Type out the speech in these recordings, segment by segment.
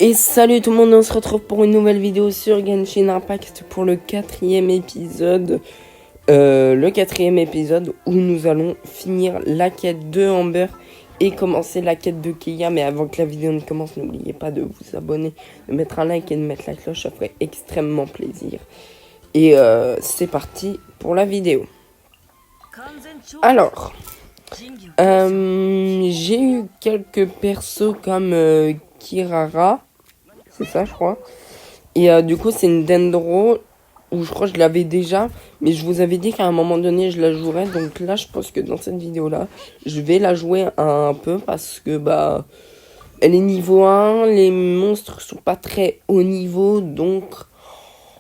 Et salut tout le monde, on se retrouve pour une nouvelle vidéo sur Genshin Impact pour le quatrième épisode. Où nous allons finir la quête de Amber et commencer la quête de Keia. Mais avant que la vidéo ne commence, n'oubliez pas de vous abonner, de mettre un like et de mettre la cloche, ça ferait extrêmement plaisir. Et c'est parti pour la vidéo. Alors, j'ai eu quelques persos comme Kirara, c'est ça je crois. Et du coup c'est une Dendro, où je crois que je l'avais déjà, mais je vous avais dit qu'à un moment donné je la jouerais. Donc là je pense que dans cette vidéo là, je vais la jouer un peu parce que bah elle est niveau 1, les monstres sont pas très haut niveau, donc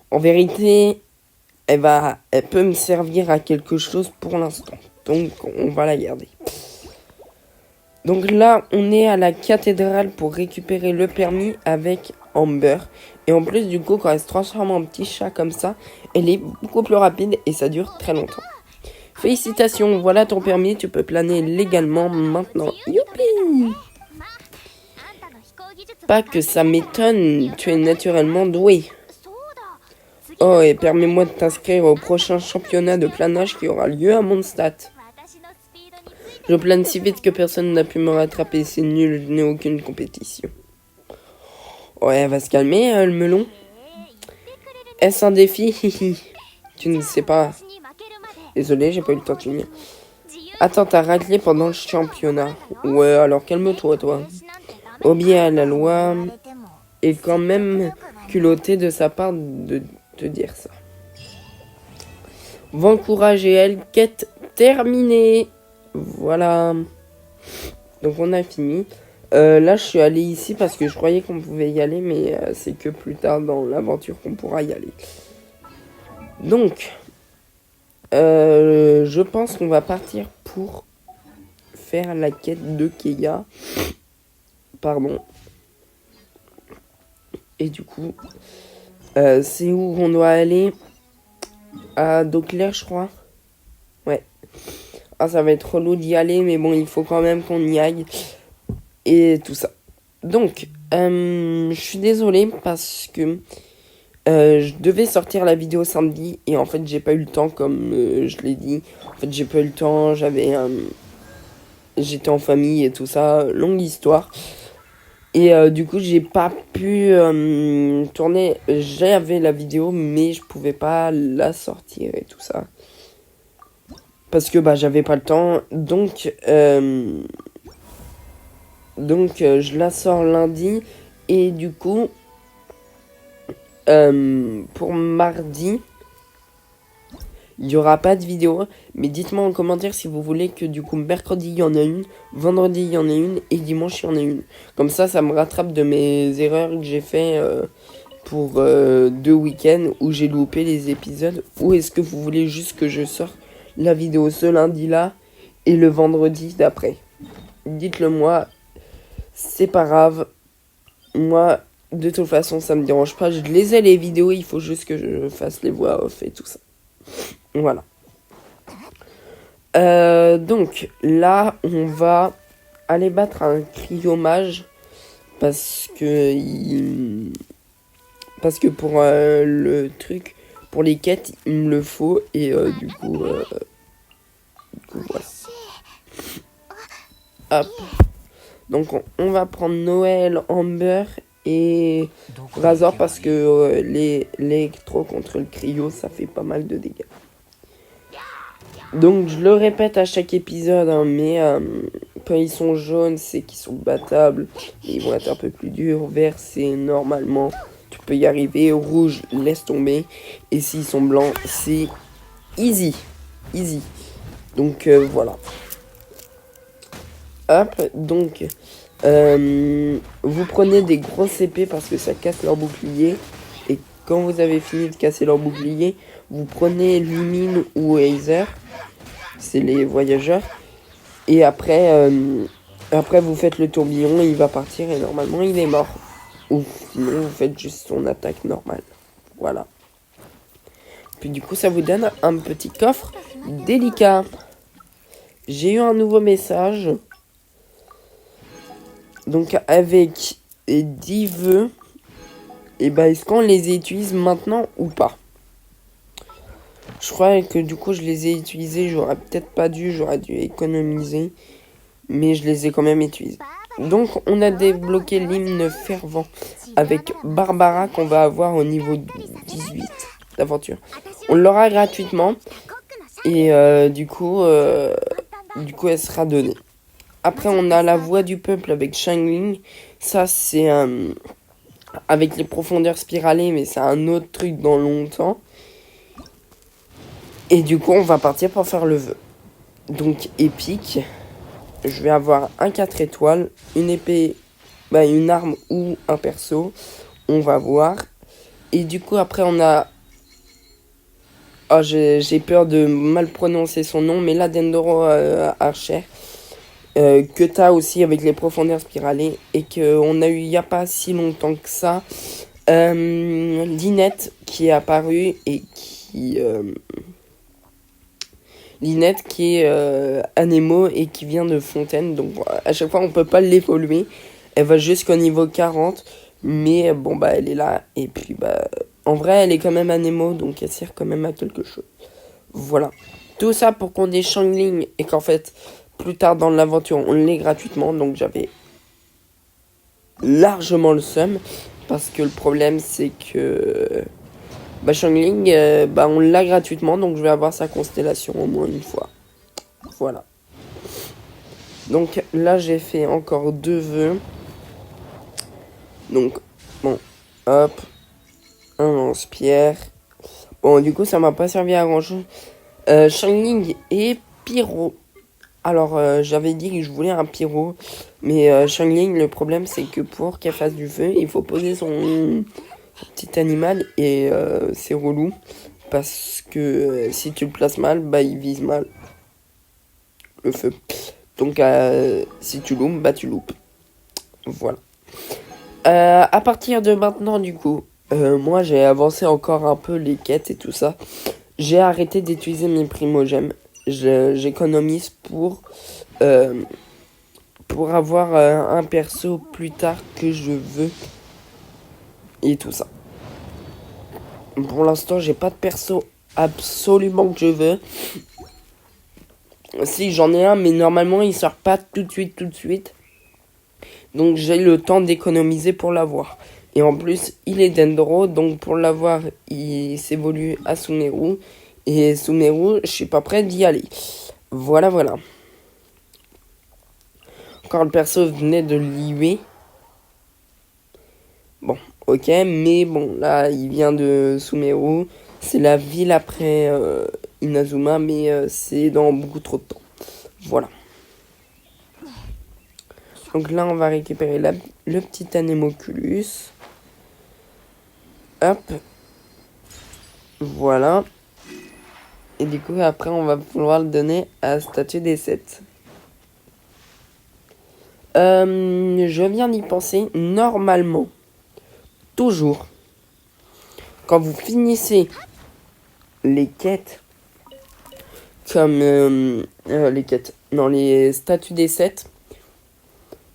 en vérité elle peut me servir à quelque chose pour l'instant. Donc on va la garder. Donc là, on est à la cathédrale pour récupérer le permis avec Amber. Et en plus, du coup, quand elle se transforme en petit chat comme ça, elle est beaucoup plus rapide et ça dure très longtemps. Félicitations, voilà ton permis, tu peux planer légalement maintenant. Youpi! Pas que ça m'étonne, tu es naturellement doué. Oh, et permets-moi de t'inscrire au prochain championnat de planage qui aura lieu à Mondstadt. Je plane si vite que personne n'a pu me rattraper, c'est nul, je n'ai aucune compétition. Ouais, elle va se calmer, le melon. Est-ce un défi? Tu ne sais pas. Désolé, j'ai pas eu le temps de finir. Attends, t'as raclé pendant le championnat. Ouais, alors calme-toi, toi. Obéis à la loi. Et quand même culotté de sa part de te dire ça. Bon courage et elle, quête terminée. Voilà. Donc on a fini. Là je suis allé ici parce que je croyais qu'on pouvait y aller, mais c'est que plus tard dans l'aventure qu'on pourra y aller. Donc je pense qu'on va partir pour faire la quête de Keia. Pardon. Et du coup c'est où on doit aller? À Dauclair je crois. Ouais. Ah, ça va être relou d'y aller, mais bon, il faut quand même qu'on y aille. Et tout ça. Donc, je suis désolé parce que je devais sortir la vidéo samedi. Et en fait, j'ai pas eu le temps, comme je l'ai dit. En fait, j'ai pas eu le temps. J'étais en famille et tout ça. Longue histoire. Et du coup, j'ai pas pu tourner. J'avais la vidéo, mais je pouvais pas la sortir et tout ça. Parce que bah j'avais pas le temps, donc je la sors lundi. Et du coup pour mardi il y aura pas de vidéo, mais dites-moi en commentaire si vous voulez que du coup mercredi il y en a une, vendredi il y en a une et dimanche il y en a une. Comme ça me rattrape de mes erreurs que j'ai fait pour 2 week-ends où j'ai loupé les épisodes. Ou est-ce que vous voulez juste que je sorte la vidéo ce lundi-là et le vendredi d'après? Dites-le moi, c'est pas grave. Moi, de toute façon, ça me dérange pas. Je les ai les vidéos, il faut juste que je fasse les voix off et tout ça. Voilà. Donc, là, on va aller battre un cryomage parce que pour le truc, pour les quêtes, il me le faut. Et du coup, voilà. Hop. Donc on va prendre Noël, Amber et Razor parce que l'électro contre le cryo, ça fait pas mal de dégâts. Donc je le répète à chaque épisode, hein, mais quand ils sont jaunes, c'est qu'ils sont battables. Ils vont être un peu plus durs. Vert, c'est normalement, tu peux y arriver. Rouge, laisse tomber. Et s'ils sont blancs, c'est easy. Easy. Donc voilà. Hop, donc vous prenez des grosses épées parce que ça casse leur bouclier. Et quand vous avez fini de casser leur bouclier, vous prenez Lumine ou Aether, c'est les voyageurs. Et après vous faites le tourbillon, il va partir et normalement il est mort. Ou sinon vous faites juste son attaque normale. Voilà. Puis du coup ça vous donne un petit coffre délicat. J'ai eu un nouveau message. Donc avec et 10 vœux, et bah est-ce qu'on les utilise maintenant ou pas? Je crois que du coup je les ai utilisés, j'aurais peut-être pas dû, j'aurais dû économiser, mais je les ai quand même utilisés. Donc on a débloqué l'hymne fervent avec Barbara qu'on va avoir au niveau 18 d'aventure. On l'aura gratuitement et du coup elle sera donnée. Après on a la voix du peuple avec Shangling, ça c'est avec les profondeurs spiralées, mais c'est un autre truc dans longtemps. Et du coup, on va partir pour faire le vœu. Donc, épique. Je vais avoir un 4 étoiles, une épée, une arme ou un perso. On va voir. Et du coup, après, on a... Oh, j'ai peur de mal prononcer son nom, mais là, Dendoro Archer. Que t'as aussi avec les profondeurs spiralées. Et qu'on a eu il n'y a pas si longtemps que ça. Linette qui est apparue et qui... Linette qui est Anemo et qui vient de Fontaine. Donc à chaque fois on peut pas l'évoluer. Elle va jusqu'au niveau 40. Mais bon bah elle est là. Et puis bah en vrai elle est quand même Anemo. Donc elle sert quand même à quelque chose. Voilà. Tout ça pour qu'on ait Shangling. Et qu'en fait plus tard dans l'aventure on l'ait gratuitement. Donc j'avais largement le seum. Parce que le problème c'est que... Shangling, on l'a gratuitement, donc je vais avoir sa constellation au moins une fois. Voilà. Donc là, j'ai fait encore 2 vœux. Donc, bon, hop, un lance-pierre. Bon, du coup, ça m'a pas servi à grand-chose. Shangling et Pyro. Alors, j'avais dit que je voulais un Pyro. Mais Shangling, le problème, c'est que pour qu'elle fasse du feu, il faut poser son petit animal et c'est relou parce que si tu le places mal, il vise mal le feu. Donc si tu loupes, tu loupes. Voilà. À partir de maintenant, du coup, moi j'ai avancé encore un peu les quêtes et tout ça. J'ai arrêté d'utiliser mes primogèmes. J'économise pour avoir un perso plus tard que je veux et tout ça. Pour l'instant, j'ai pas de perso absolument que je veux. Si, j'en ai un, mais normalement, il sort pas tout de suite. Donc, j'ai le temps d'économiser pour l'avoir. Et en plus, il est Dendro, donc pour l'avoir, il s'évolue à Sumeru. Et Sumeru, je suis pas prêt d'y aller. Voilà. Encore le perso venait de l'IV. Bon, ok, mais bon, là, il vient de Sumeru. C'est la ville après Inazuma, mais c'est dans beaucoup trop de temps. Voilà. Donc là, on va récupérer le petit Anemoculus. Hop. Voilà. Et du coup, après, on va pouvoir le donner à Statue des 7. Je viens d'y penser. Normalement, toujours, quand vous finissez les quêtes, comme les statues des 7,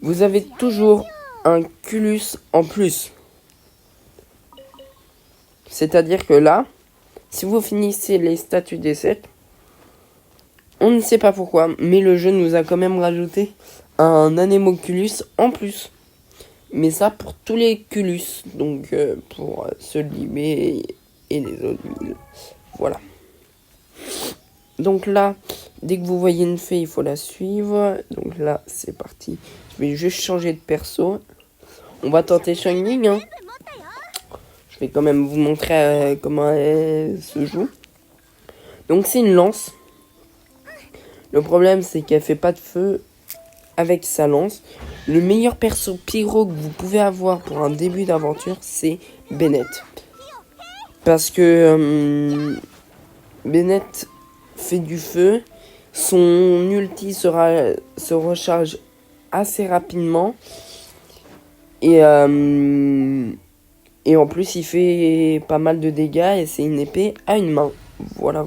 vous avez toujours un culus en plus. C'est-à-dire que là, si vous finissez les statues des 7, on ne sait pas pourquoi, mais le jeu nous a quand même rajouté un Anemoculus en plus. Mais ça pour tous les culus, donc pour ceux de Libé et les autres villes. Voilà. Donc là, dès que vous voyez une fée, il faut la suivre. Donc là, c'est parti. Je vais juste changer de perso. On va tenter Shangling. Hein. Je vais quand même vous montrer comment elle se joue. Donc c'est une lance. Le problème, c'est qu'elle fait pas de feu avec sa lance. Le meilleur perso pyro que vous pouvez avoir pour un début d'aventure, c'est Bennett. Parce que Bennett fait du feu. Son ulti se recharge assez rapidement. Et en plus, il fait pas mal de dégâts et c'est une épée à une main. Voilà.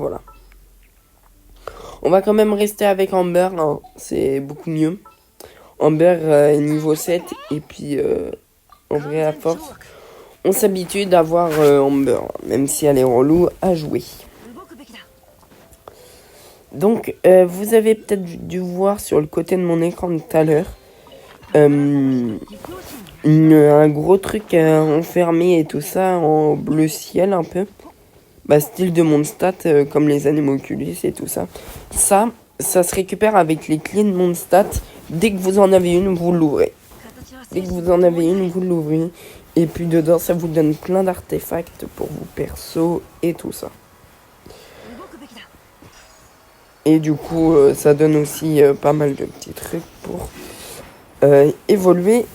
On va quand même rester avec Amber, hein. C'est beaucoup mieux. Amber est niveau 7 et puis En vrai, à force, on s'habitue d'avoir Amber, même si elle est relou à jouer. Donc, vous avez peut-être dû voir sur le côté de mon écran de tout à l'heure un gros truc enfermé et tout ça en bleu ciel un peu. Bah, style de Mondstadt, comme les animaux Oculus et tout ça. Ça se récupère avec les clés de Mondstadt. Dès que vous en avez une, vous l'ouvrez. Dès que vous en avez une, vous l'ouvrez. Et puis dedans, ça vous donne plein d'artefacts pour vos persos et tout ça. Et du coup, ça donne aussi pas mal de petits trucs pour évoluer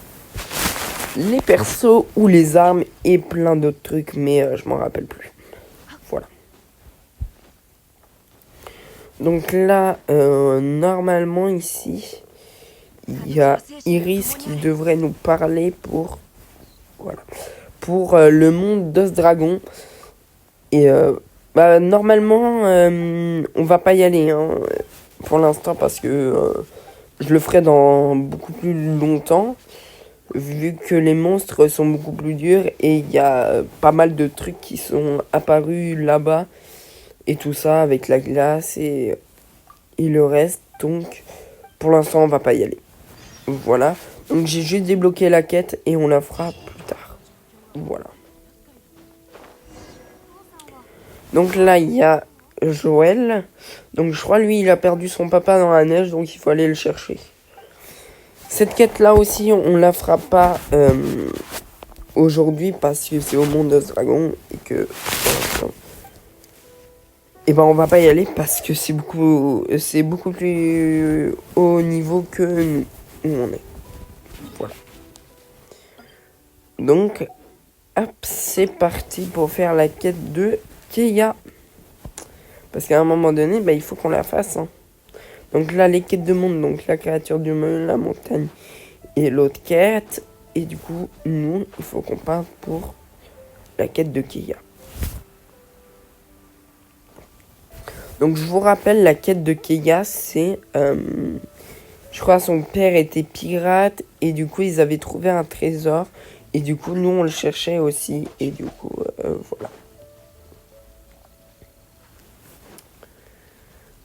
les persos ou les armes et plein d'autres trucs, mais je m'en rappelle plus. Voilà. Donc là, normalement ici, il y a Iris qui devrait nous parler pour le monde d'Os Dragon. Et normalement, on va pas y aller pour l'instant parce que je le ferai dans beaucoup plus longtemps. Vu que les monstres sont beaucoup plus durs et il y a pas mal de trucs qui sont apparus là-bas et tout ça avec la glace et le reste. Donc pour l'instant on va pas y aller. Voilà. Donc j'ai juste débloqué la quête et on la fera plus tard. Voilà. Donc là il y a Joël. Donc je crois lui il a perdu son papa dans la neige donc il faut aller le chercher. Cette quête là aussi on la fera pas aujourd'hui parce que c'est au monde d'Os Dragon et que et ben on va pas y aller parce que c'est beaucoup plus haut niveau que nous où on est. Voilà. Donc hop, c'est parti pour faire la quête de Keia. Parce qu'à un moment donné, il faut qu'on la fasse. Donc là, les quêtes de monde, donc la créature du monde, la montagne et l'autre quête. Et du coup, nous, il faut qu'on parte pour la quête de Keia. Donc je vous rappelle, la quête de Keia, c'est... je crois son père était pirate et du coup, ils avaient trouvé un trésor. Et du coup, nous, on le cherchait aussi. Et du coup, voilà.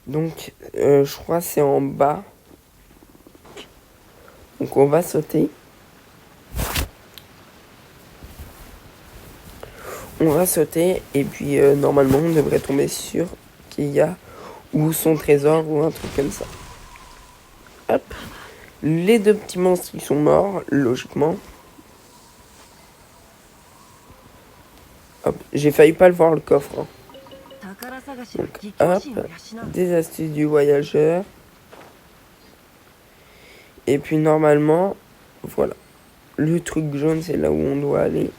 Donc, je crois que c'est en bas. Donc, on va sauter. On va sauter. Et puis, normalement, on devrait tomber sur Keia ou son trésor ou un truc comme ça. Hop. Les deux petits monstres, ils sont morts, logiquement. Hop. J'ai failli pas le voir, le coffre. Donc, hop. Des astuces du voyageur. Et puis normalement, voilà. Le truc jaune, c'est là où on doit aller.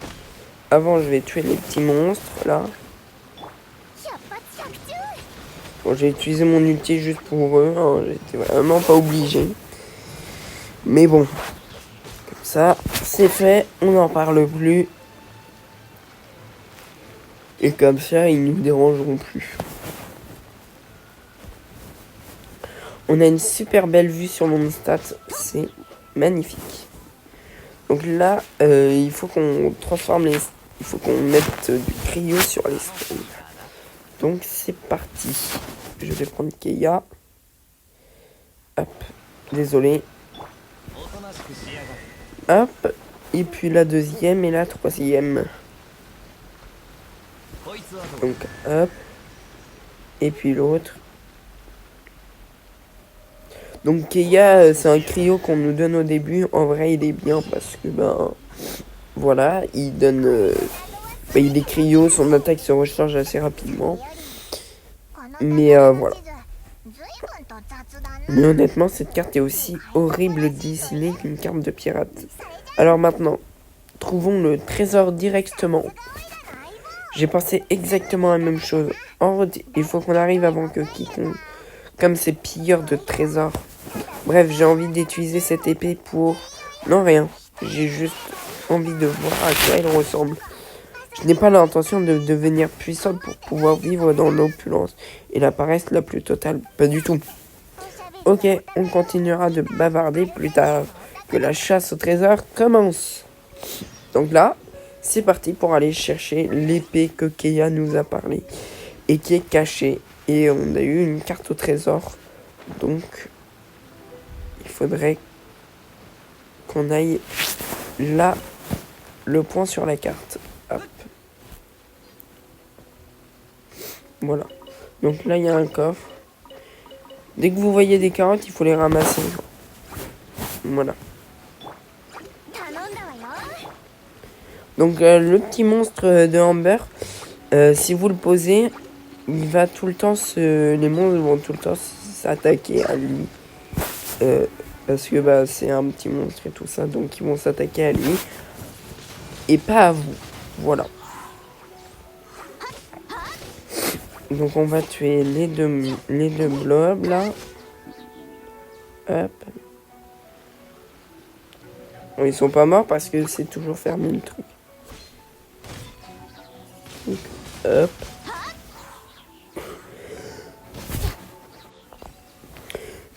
Avant, je vais tuer les petits monstres, là. Bon, j'ai utilisé mon ulti juste pour eux. J'étais vraiment pas obligé. Mais bon. Comme ça, c'est fait. On n'en parle plus. Et comme ça, ils nous dérangeront plus. On a une super belle vue sur Mondstadt. C'est magnifique. Donc là, il faut qu'on transforme les... Il faut qu'on mette du cryo sur les stones. Donc c'est parti. Je vais prendre Keia. Hop. Désolé. Hop. Et puis la deuxième et la troisième. Donc hop. Et puis l'autre. Donc Keia, c'est un cryo qu'on nous donne au début. En vrai, il est bien parce que voilà, il donne il est cryo, son attaque se recharge assez rapidement. Mais voilà. Mais honnêtement, cette carte est aussi horrible dessinée qu'une carte de pirate. Alors maintenant, trouvons le trésor directement. J'ai pensé exactement la même chose. Il faut qu'on arrive avant que quiconque, comme ces pilleurs de trésors. Bref, j'ai envie d'utiliser cette épée pour... Non, rien. J'ai juste envie de voir à quoi elle ressemble. Je n'ai pas l'intention de devenir puissante pour pouvoir vivre dans l'opulence et la paresse la plus totale. Pas du tout. Ok, on continuera de bavarder plus tard. Que la chasse au trésor commence. Donc là, c'est parti pour aller chercher l'épée que Keia nous a parlé et qui est cachée. Et on a eu une carte au trésor. Donc, il faudrait qu'on aille là, le point sur la carte. Hop. Voilà. Donc là, il y a un coffre. Dès que vous voyez des carottes, il faut les ramasser. Voilà. Donc le petit monstre de Amber, si vous le posez, il va tout le temps les monstres vont tout le temps s'attaquer à lui. Parce que bah, c'est un petit monstre et tout ça, donc ils vont s'attaquer à lui. Et pas à vous. Voilà. Donc on va tuer les deux blobs là. Hop. Bon, ils sont pas morts parce que c'est toujours fermé le truc. Donc, hop.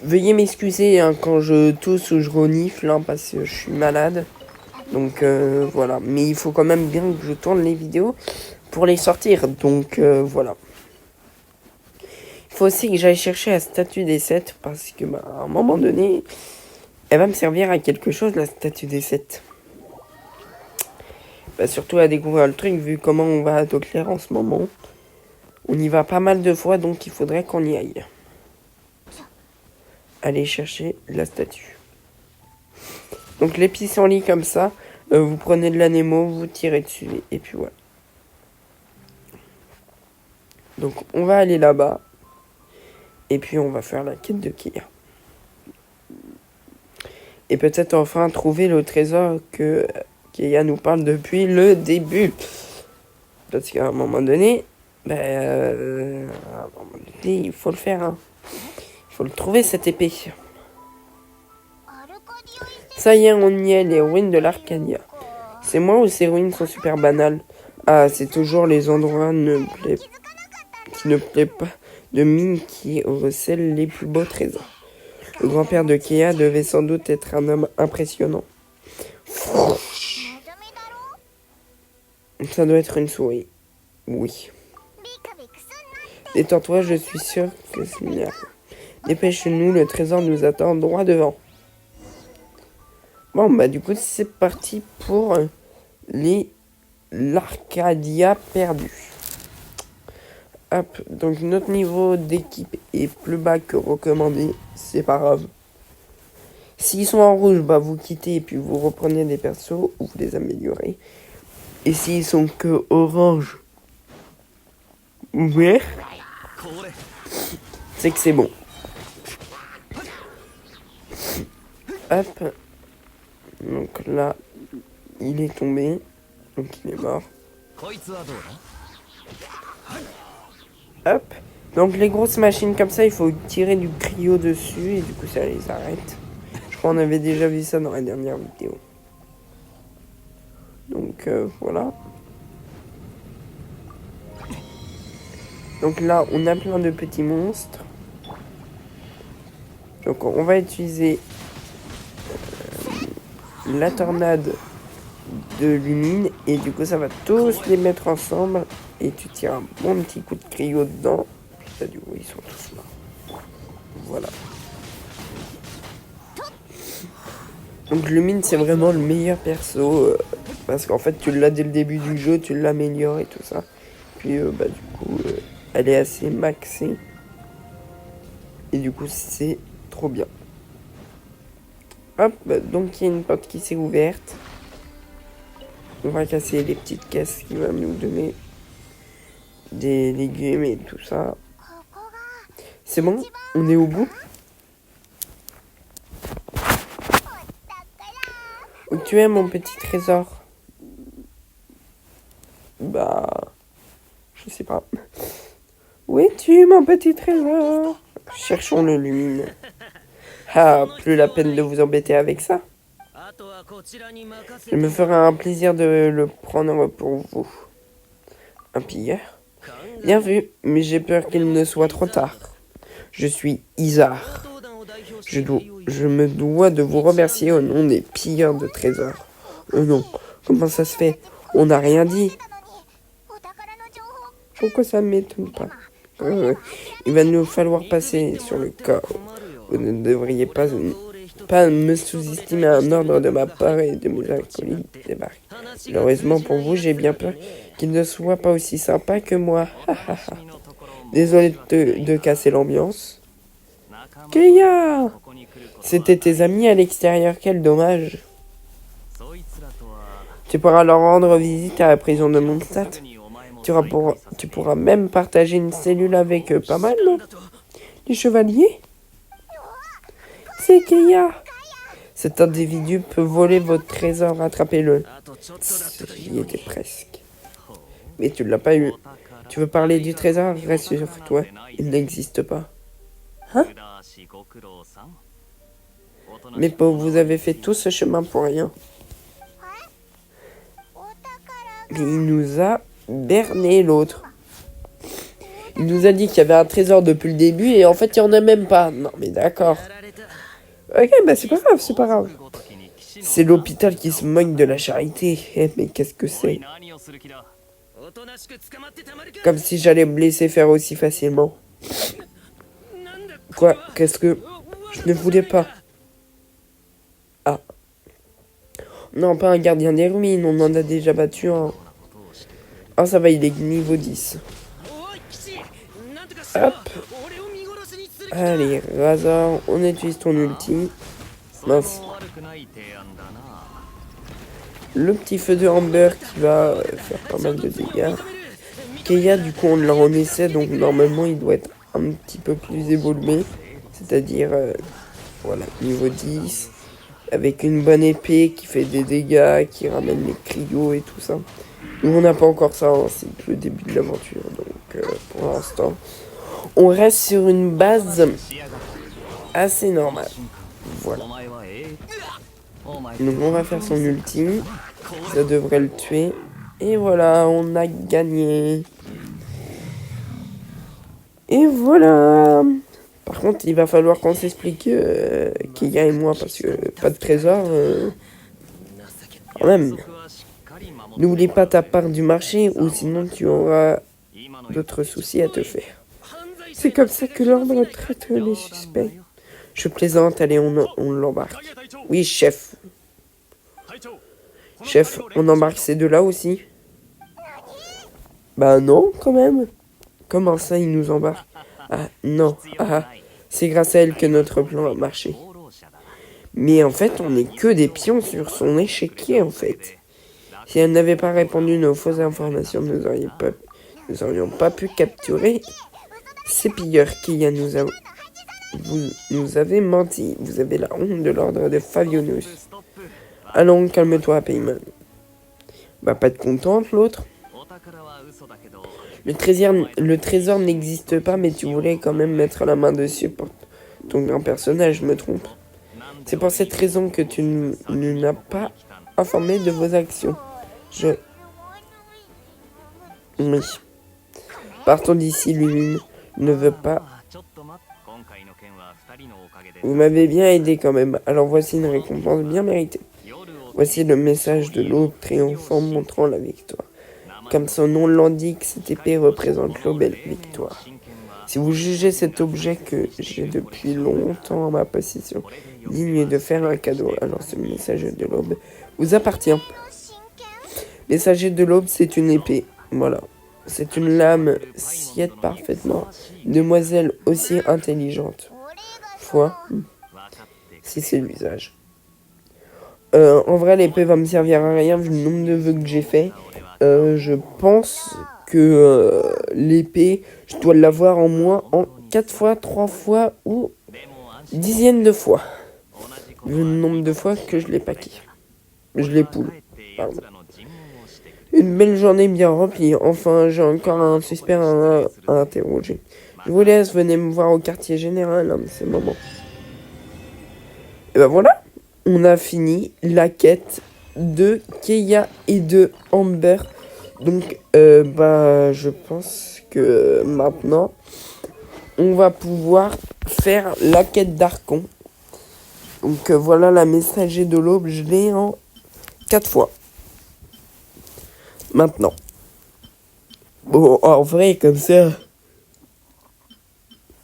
Veuillez m'excuser hein, quand je tousse ou je renifle hein, parce que je suis malade. Donc voilà. Mais il faut quand même bien que je tourne les vidéos pour les sortir. Donc voilà. Il faut aussi que j'aille chercher la statue des 7 parce que bah, à un moment donné, elle va me servir à quelque chose la statue des 7. Bah, surtout à découvrir le truc vu comment on va à Doclair en ce moment. On y va pas mal de fois donc il faudrait qu'on y aille. Aller chercher la statue. Donc les pissenlits comme ça, vous prenez de l'anémo, vous tirez dessus et puis voilà. Donc on va aller là-bas et puis on va faire la quête de Keia. Et peut-être enfin trouver le trésor que Keia nous parle depuis le début. Parce qu'à un moment donné, il faut le faire. Hein. Il faut le trouver cette épée. Ça y est, on y est, les ruines de l'Arcadia. C'est moi ou ces ruines sont super banales? Ah, c'est toujours les endroits qui ne plaisent pas de mine qui recèlent les plus beaux trésors. Le grand-père de Keia devait sans doute être un homme impressionnant. Ça doit être une souris. Oui. Détends-toi, je suis sûr que c'est bien. Dépêche-nous, le trésor nous attend droit devant. Bon, bah du coup, c'est parti pour l'Arcadia perdu. Hop, donc notre niveau d'équipe est plus bas que recommandé, c'est pas grave. S'ils sont en rouge, bah vous quittez et puis vous reprenez des persos ou vous les améliorez. Et s'ils sont que orange ou vert, c'est que c'est bon. Hop. Donc là, il est tombé. Donc il est mort. Hop. Donc les grosses machines comme ça, il faut tirer du cryo dessus et du coup ça les arrête. Je crois qu'on avait déjà vu ça dans la dernière vidéo. Donc voilà. Donc là, on a plein de petits monstres. Donc on va utiliser la tornade de Lumine et du coup ça va tous les mettre ensemble et tu tires un bon petit coup de cryo dedans. Là, du coup ils sont tous morts. Voilà. Donc Lumine c'est vraiment le meilleur perso parce qu'en fait tu l'as dès le début du jeu, tu l'améliores et tout ça. Puis du coup elle est assez maxée et du coup c'est trop bien. Hop, donc il y a une porte qui s'est ouverte. On va casser les petites caisses qui vont nous donner des légumes et tout ça. C'est bon? On est au bout? Où tu es mon petit trésor? Bah... Je sais pas. Où es-tu mon petit trésor? Cherchons le Lumine. Ah, plus la peine de vous embêter avec ça. Je me ferai un plaisir de le prendre pour vous. Un pilleur? Bien vu, mais j'ai peur qu'il ne soit trop tard. Je suis Isar. Je me dois de vous remercier au nom des pilleurs de trésors. Non, Comment ça se fait? On n'a rien dit. Pourquoi ça ne m'étonne pas? Il va nous falloir passer sur le corps. Vous ne devriez pas me sous-estimer un ordre de ma part et de mes acolytes débarquent. Malheureusement pour vous, j'ai bien peur qu'il ne soit pas aussi sympa que moi. Désolé de casser l'ambiance. Keiya! C'était tes amis à l'extérieur, quel dommage. Tu pourras leur rendre visite à la prison de Mondstadt. Tu pourras même partager une cellule avec eux, pas mal, non? Les chevaliers? C'est Keiya! Cet individu peut voler votre trésor, rattrapez-le. J'y étais presque. Mais tu ne l'as pas eu. Tu veux parler du trésor? Reste sur toi, il n'existe pas. Hein? Mais pauvre, vous avez fait tout ce chemin pour rien. Mais il nous a berné l'autre. Il nous a dit qu'il y avait un trésor depuis le début et en fait il n'y en a même pas. Non mais d'accord. Ok, bah c'est pas grave, c'est pas grave. C'est l'hôpital qui se moque de la charité. Mais qu'est-ce que c'est? Comme si j'allais me laisser faire aussi facilement. Quoi? Qu'est-ce que... Je ne voulais pas. Ah. Non, pas un gardien des ruines, on en a déjà battu un. Ah, ça va, il est niveau 10. Hop. Allez, Razor, on utilise ton ulti. Mince. Le petit feu de Amber qui va faire pas mal de dégâts. Keiya, du coup, on l'a en essai, donc normalement, il doit être un petit peu plus évolué. C'est-à-dire, voilà, niveau 10. Avec une bonne épée qui fait des dégâts, qui ramène les cryos et tout ça. Nous, on n'a pas encore ça, hein, c'est que le début de l'aventure. Donc, pour l'instant, on reste sur une base assez normale. Voilà. Donc, on va faire son ulti. Ça devrait le tuer. Et voilà, on a gagné. Et voilà. Par contre, il va falloir qu'on s'explique Keiya et moi, parce que pas de trésor. Quand même. N'oublie pas ta part du marché, ou sinon tu auras d'autres soucis à te faire. C'est comme ça que l'ordre traite les suspects. Je plaisante, allez, on l'embarque. Oui, chef. Chef, on embarque ces deux-là aussi? Bah non, quand même. Comment ça, ils nous embarquent? Ah, non. Ah, c'est grâce à elle que notre plan a marché. Mais en fait, on n'est que des pions sur son échiquier, en fait. Si elle n'avait pas répondu nos fausses informations, nous n'aurions pas pu capturer ces pilleurs qui vous nous avez menti. Vous avez la honte de l'ordre de Favionus. Allons, calme-toi, Paimon. Va pas être contente, l'autre. Le trésor n'existe pas, mais tu voulais quand même mettre la main dessus pour ton grand personnage, je me trompe. C'est pour cette raison que tu ne n'as pas informé de vos actions. Oui. Partons d'ici, Lulune. Ne veut pas. Vous m'avez bien aidé quand même, alors voici une récompense bien méritée. Voici le message de l'aube triomphant montrant la victoire. Comme son nom l'indique, cette épée représente l'aube et la victoire. Si vous jugez cet objet que j'ai depuis longtemps en ma possession digne de faire un cadeau, alors ce messager de l'aube vous appartient. Messager de l'aube, c'est une épée. Voilà. C'est une lame sied parfaitement. Demoiselle aussi intelligente. Foi, si c'est l'usage. En vrai, l'épée va me servir à rien vu le nombre de vœux que j'ai fait. Je pense que l'épée, je dois l'avoir en moins en 4 fois, 3 fois ou dizaines de fois. Vu le nombre de fois que je l'ai paqué. Je l'ai poule. Pardon. Une belle journée bien remplie. Enfin, j'ai encore un suspect à interroger. Je vous laisse, venez me voir au quartier général, hein, c'est le moment. Et ben voilà, on a fini la quête de Keiya et de Amber. Donc, je pense que maintenant, on va pouvoir faire la quête d'Archon. Donc, voilà la messager de l'aube, je l'ai en 4 fois. Maintenant. Bon, en vrai, comme ça,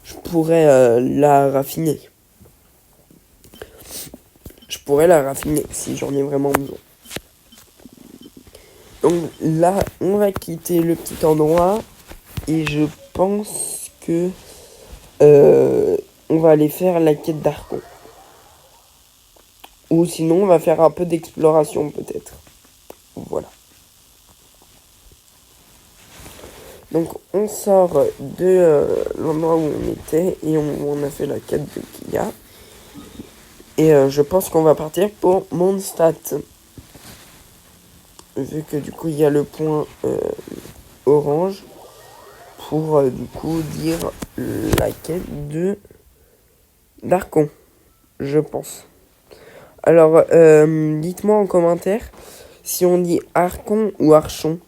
je pourrais la raffiner. Je pourrais la raffiner si j'en ai vraiment besoin. Donc là, on va quitter le petit endroit et je pense que on va aller faire la quête d'Archon. Ou sinon, on va faire un peu d'exploration peut-être. Voilà. Donc on sort de l'endroit où on était et on a fait la quête de Kia. Et je pense qu'on va partir pour Mondstadt. Vu que du coup il y a le point orange pour du coup dire la quête de d'Archon, je pense. Alors dites-moi en commentaire si on dit Archon ou Archon.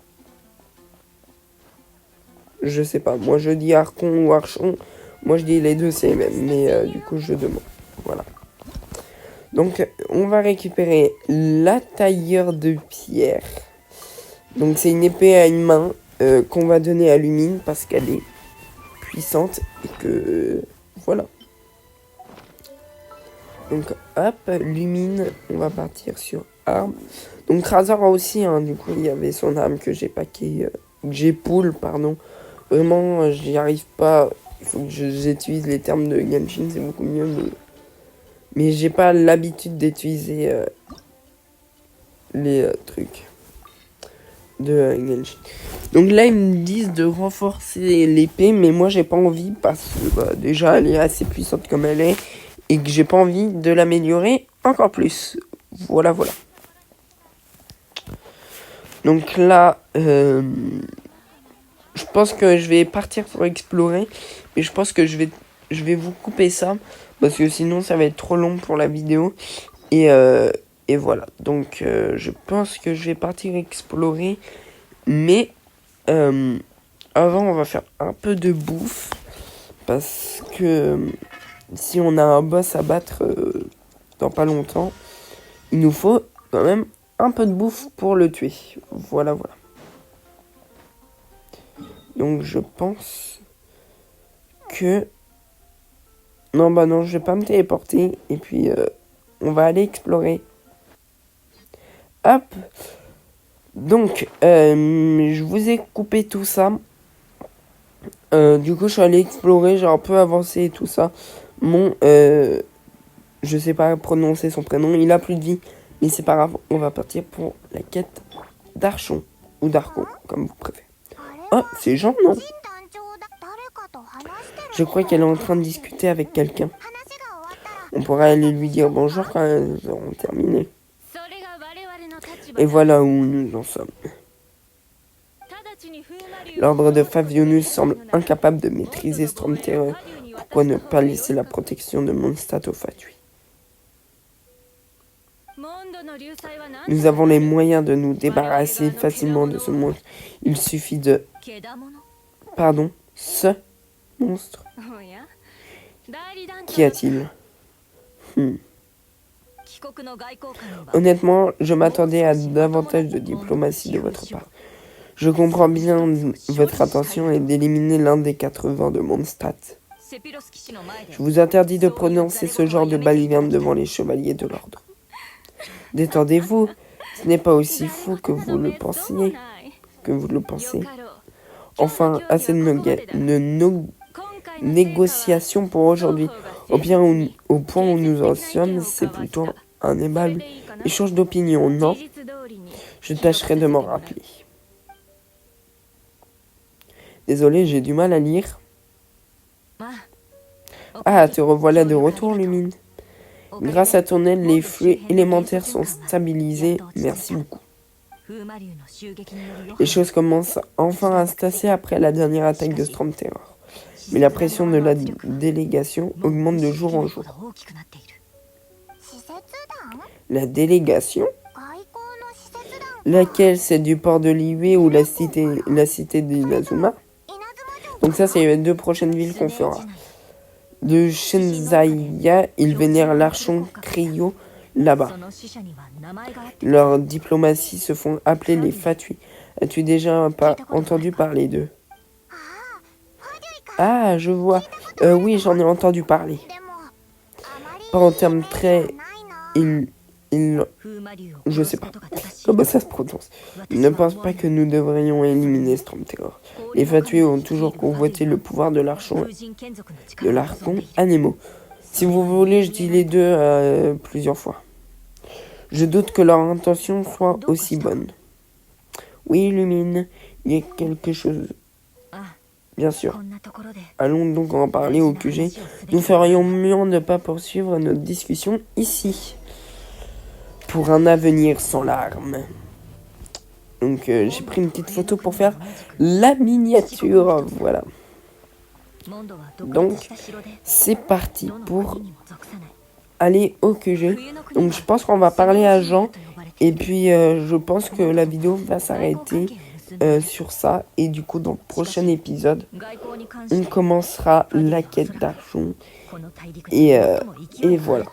Je sais pas, moi je dis Archon ou Archon. Moi je dis les deux c'est les mêmes, mais du coup je demande. Voilà. Donc on va récupérer la tailleur de pierre. Donc c'est une épée à une main qu'on va donner à Lumine parce qu'elle est puissante et que voilà. Donc hop, Lumine, on va partir sur arme. Donc Razor aussi, hein, du coup il y avait son arme que j'ai packé, que j'ai pull, pardon. Vraiment, j'y arrive pas. Il faut que j'utilise les termes de Genshin, c'est beaucoup mieux, mais j'ai pas l'habitude d'utiliser les trucs de Genshin. Donc là, ils me disent de renforcer l'épée, mais moi, j'ai pas envie parce que bah, déjà, elle est assez puissante comme elle est et que j'ai pas envie de l'améliorer encore plus. Voilà, voilà. Donc là, je pense que je vais partir pour explorer, mais je pense que je vais vous couper ça parce que sinon, ça va être trop long pour la vidéo. Et voilà, donc je pense que je vais partir explorer, mais avant on va faire un peu de bouffe, parce que si on a un boss à battre dans pas longtemps, il nous faut quand même un peu de bouffe pour le tuer, voilà, voilà. Donc je pense que... Non, bah non, je vais pas me téléporter, et puis on va aller explorer. Hop. Donc, je vous ai coupé tout ça. Du coup, je suis allé explorer, j'ai un peu avancé et tout ça. Je sais pas prononcer son prénom, il a plus de vie. Mais c'est pas grave, on va partir pour la quête d'Archon. Ou d'Archon, comme vous préférez. Oh, c'est Jean, non? Je crois qu'elle est en train de discuter avec quelqu'un. On pourrait aller lui dire bonjour quand elles auront terminé. Et voilà où nous en sommes. L'ordre de Favionus semble incapable de maîtriser Storm Terror. Pourquoi ne pas laisser la protection de Mondstadt au Fatui? Nous avons les moyens de nous débarrasser facilement de ce monstre. Il suffit de... Pardon, ce monstre. Qu'y a-t-il? Honnêtement, je m'attendais à davantage de diplomatie de votre part. Je comprends bien votre intention est d'éliminer l'un des 4 vents de Mondstadt. Je vous interdis de prononcer ce genre de balivernes devant les chevaliers de l'ordre. Détendez-vous, ce n'est pas aussi fou que vous le pensiez. Enfin, assez de négociations pour aujourd'hui. Au point où nous en sommes, c'est plutôt un aimable échange d'opinion, non? Je tâcherai de m'en rappeler. Désolé, j'ai du mal à lire. Ah, te revoilà de retour, Lumine. Grâce à ton aide, les flux élémentaires sont stabilisés. Merci beaucoup. Les choses commencent enfin à se tasser après la dernière attaque de Storm Terror. Mais la pression de la délégation augmente de jour en jour. La délégation? Laquelle? C'est du port de Liyue ou la cité d'Inazuma? Donc ça, c'est les 2 prochaines villes qu'on fera. De Shenzaya, ils vénèrent l'archon Cryo là-bas. Leurs diplomaties se font appeler les Fatui. As-tu déjà entendu parler d'eux? Ah, je vois. Oui, j'en ai entendu parler. Pas en termes très... Je sais pas. Comment ça se prononce? Je ne pense pas que nous devrions éliminer Stormterror. Les Fatués ont toujours convoité le pouvoir de l'Archon Anemo. Si vous voulez, je dis les deux plusieurs fois. Je doute que leur intention soit aussi bonne. Oui, Lumine, il y a quelque chose. Bien sûr. Allons donc en parler au QG. Nous ferions mieux de ne pas poursuivre notre discussion ici. Pour un avenir sans larmes. Donc j'ai pris une petite photo pour faire la miniature. Voilà. Donc c'est parti pour aller au QG. Donc je pense qu'on va parler à Jean. Et puis je pense que la vidéo va s'arrêter sur ça. Et du coup dans le prochain épisode, on commencera la quête d'Archon. Et voilà.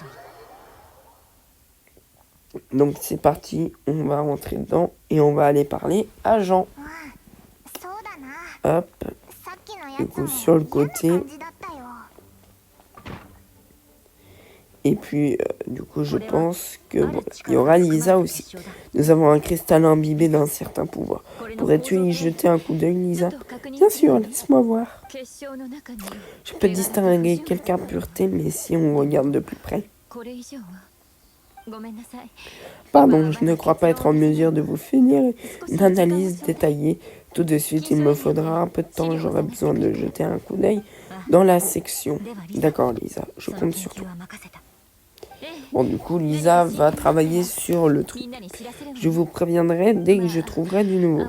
Donc c'est parti, on va rentrer dedans et on va aller parler à Jean. Hop. Du coup sur le côté. Et puis du coup je pense que bon, il y aura Lisa aussi. Nous avons un cristal imbibé d'un certain pouvoir. Pourrais-tu y jeter un coup d'œil, Lisa? Bien sûr, laisse-moi voir. Je peux distinguer quelques impuretés, mais si on regarde de plus près. Pardon, je ne crois pas être en mesure de vous finir une analyse détaillée. Tout de suite, il me faudra un peu de temps. J'aurai besoin de jeter un coup d'œil dans la section. D'accord, Lisa, je compte sur toi. Bon, du coup, Lisa va travailler sur le truc. Je vous préviendrai dès que je trouverai du nouveau.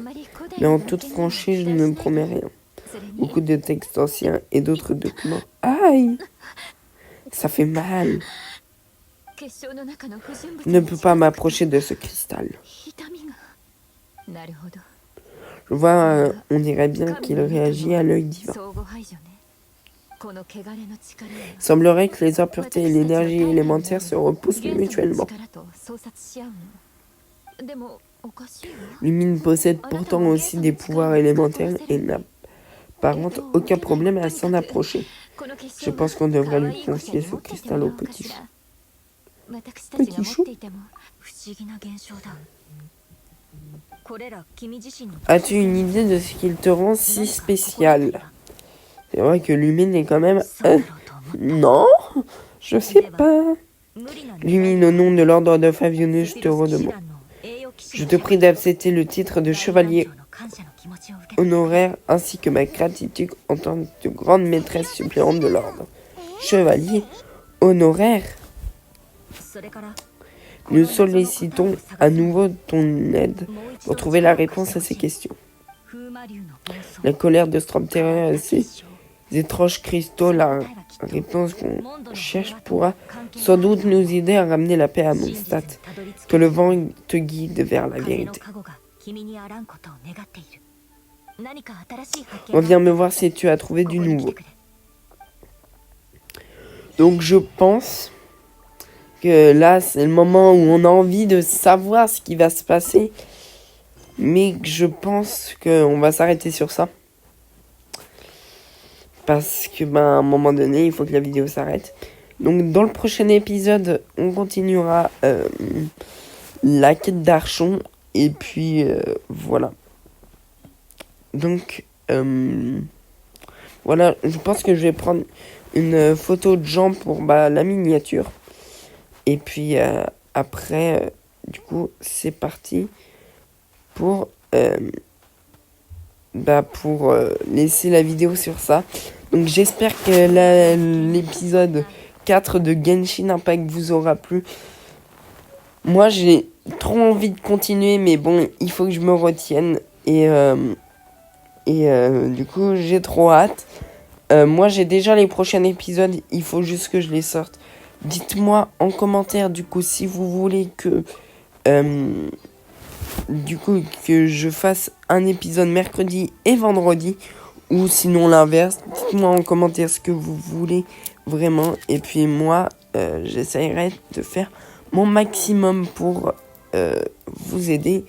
Mais en toute franchise, je ne promets rien. Beaucoup de textes anciens et d'autres documents. Aïe! Ça fait mal. Je ne peux pas m'approcher de ce cristal. Je vois, on dirait bien qu'il réagit à l'œil divin. Il semblerait que les impuretés et l'énergie élémentaire se repoussent mutuellement. Lumine possède pourtant aussi des pouvoirs élémentaires et n'apparente aucun problème à s'en approcher. Je pense qu'on devrait lui confier ce cristal au petit chou. Petit chou? As-tu une idée de ce qu'il te rend si spécial? C'est vrai que Lumine est quand même... Non, je sais pas. Lumine, au nom de l'ordre de Favionus, je te redemande. Je te prie d'accepter le titre de chevalier honoraire ainsi que ma gratitude en tant que grande maîtresse suppléante de l'ordre. Chevalier honoraire? Nous sollicitons à nouveau ton aide pour trouver la réponse à ces questions. La colère de Stormterror et ses étranges cristaux, la réponse qu'on cherche pourra sans doute nous aider à ramener la paix à Mondstadt. Que le vent te guide vers la vérité. Reviens me voir si tu as trouvé du nouveau. Donc je pense que là c'est le moment où on a envie de savoir ce qui va se passer. Mais je pense qu'on va s'arrêter sur ça. Parce que à un moment donné, il faut que la vidéo s'arrête. Donc dans le prochain épisode, on continuera la quête d'Archon. Et puis voilà. Donc voilà, je pense que je vais prendre une photo de Jean pour la miniature. Et puis après, du coup, c'est parti pour laisser la vidéo sur ça. Donc j'espère que l'épisode 4 de Genshin Impact vous aura plu. Moi j'ai trop envie de continuer, mais bon, il faut que je me retienne. Et du coup j'ai trop hâte. Moi j'ai déjà les prochains épisodes, il faut juste que je les sorte. Dites-moi en commentaire du coup si vous voulez que je fasse un épisode mercredi et vendredi, ou sinon l'inverse. Dites-moi en commentaire ce que vous voulez vraiment, et puis moi j'essaierai de faire mon maximum pour vous aider,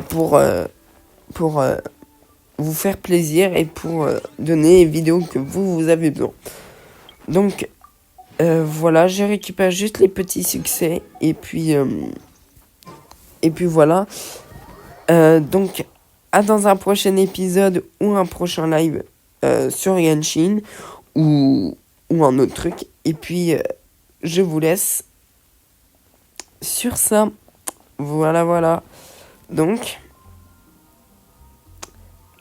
pour pour vous faire plaisir et pour donner les vidéos que vous avez besoin. Donc voilà, je récupère juste les petits succès et puis voilà. Donc à dans un prochain épisode ou un prochain live sur Genshin ou un autre truc. Et puis je vous laisse sur ça. Voilà. Donc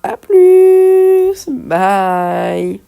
à plus. Bye.